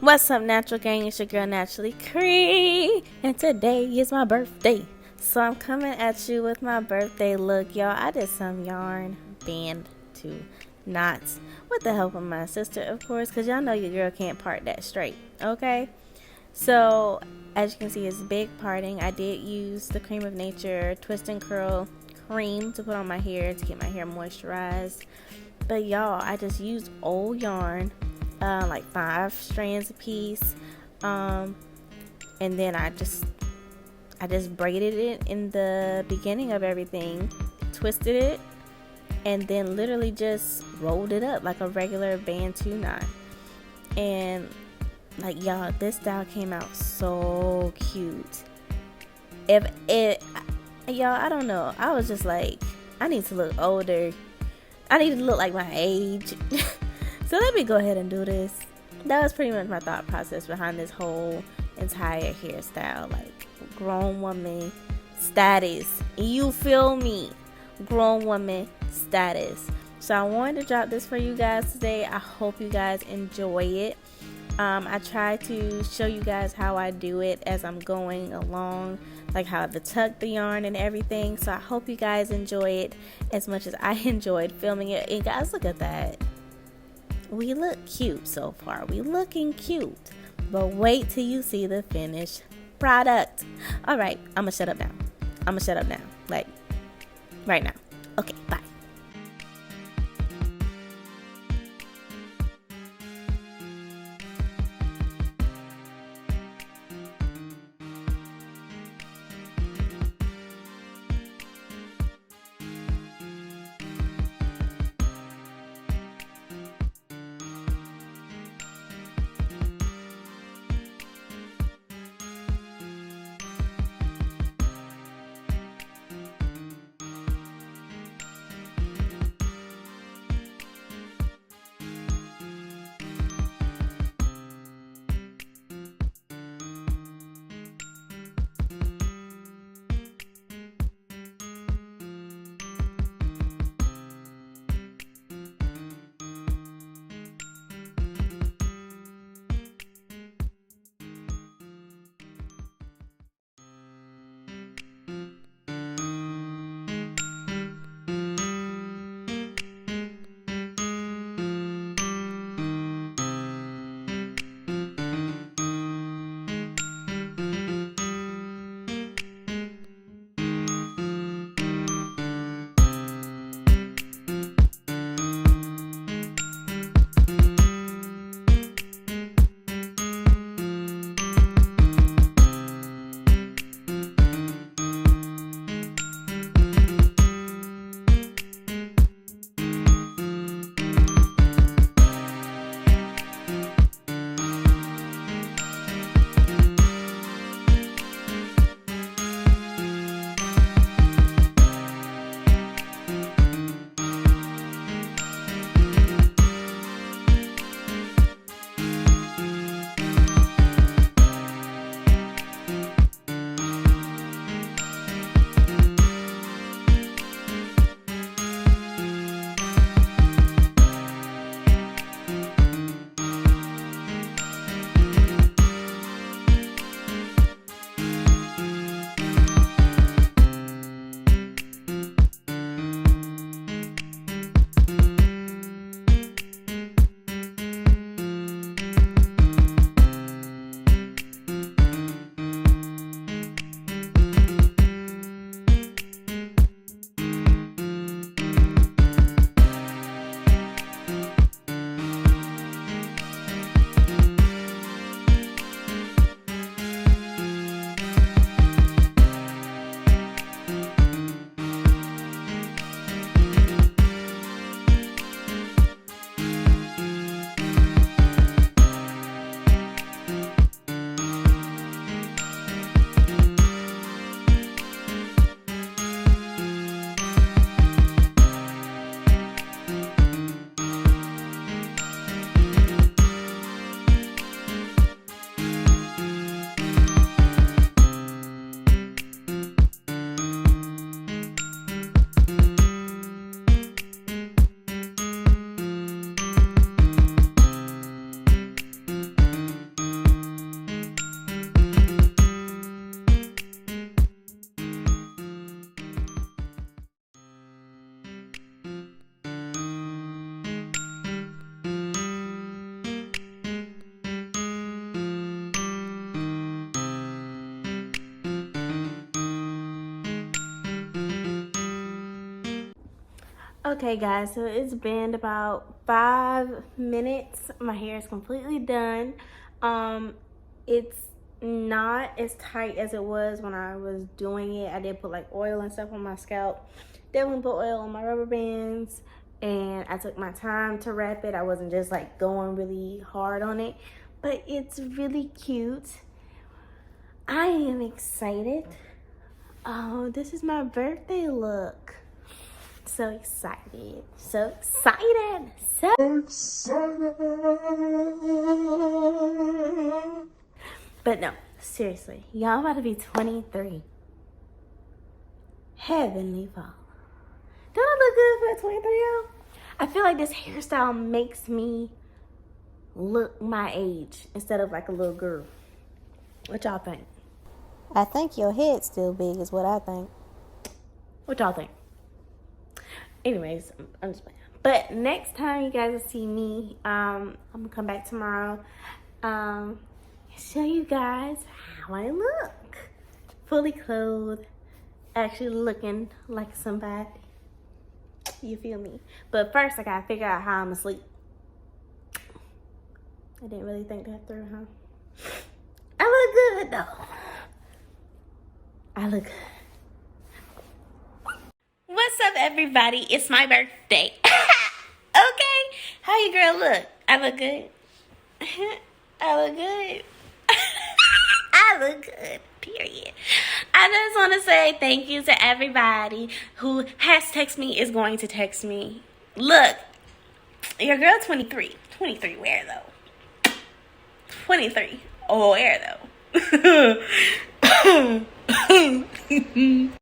What's up, Natural Gang? It's your girl, Naturally Creme, and today is my birthday. So I'm coming at you with my birthday look, y'all. I did some yarn Bantu knots with the help of my sister, of course, because y'all know your girl can't part that straight, okay? So, as you can see, it's big parting. I did use the Cream of Nature Twist and Curl cream to put on my hair to get my hair moisturized. But y'all, I just used old yarn, like 5 strands a piece, and then I just braided it in the beginning of everything, twisted it, and then literally just rolled it up like a regular Bantu knot. And like, y'all, this style came out so cute. Y'all, I don't know, I was just like, I need to look older. I need to look like my age. So let me go ahead and do this. That was pretty much my thought process behind this whole entire hairstyle. Like, grown woman status. You feel me? Grown woman status. So I wanted to drop this for you guys today. I hope you guys enjoy it. I try to show you guys how I do it as I'm going along, like how to tuck the yarn and everything. So I hope you guys enjoy it as much as I enjoyed filming it. And guys, look at that. We look cute so far. We looking cute. But wait till you see the finished product. Alright, I'm gonna shut up now. Like, right now. Okay, bye. Okay guys, so it's been about 5 minutes. My hair is completely done. It's not as tight as it was when I was doing it. I did put like oil and stuff on my scalp. Definitely put oil on my rubber bands, and I took my time to wrap it. I wasn't just like going really hard on it, but it's really cute. I am excited. Oh, this is my birthday look. So excited. So excited. So excited. But no, seriously, y'all about to be 23. Heavenly Father. Don't I look good for a 23-year-old? I feel like this hairstyle makes me look my age instead of like a little girl. What y'all think? I think your head's still big is what I think. What y'all think? Anyways, I'm just playing. But next time you guys will see me, I'm gonna come back tomorrow, show you guys how I look, fully clothed, actually looking like somebody. You feel me? But first, I gotta figure out how I'm asleep. I didn't really think that through, huh? I look good though. I look good. What's up, everybody? It's my birthday. Okay, how you girl look? I look good. I look good. I look good, period. I just want to say thank you to everybody who has texted me, is going to text me. Look, your girl 23. 23 where though? 23. Oh, where though?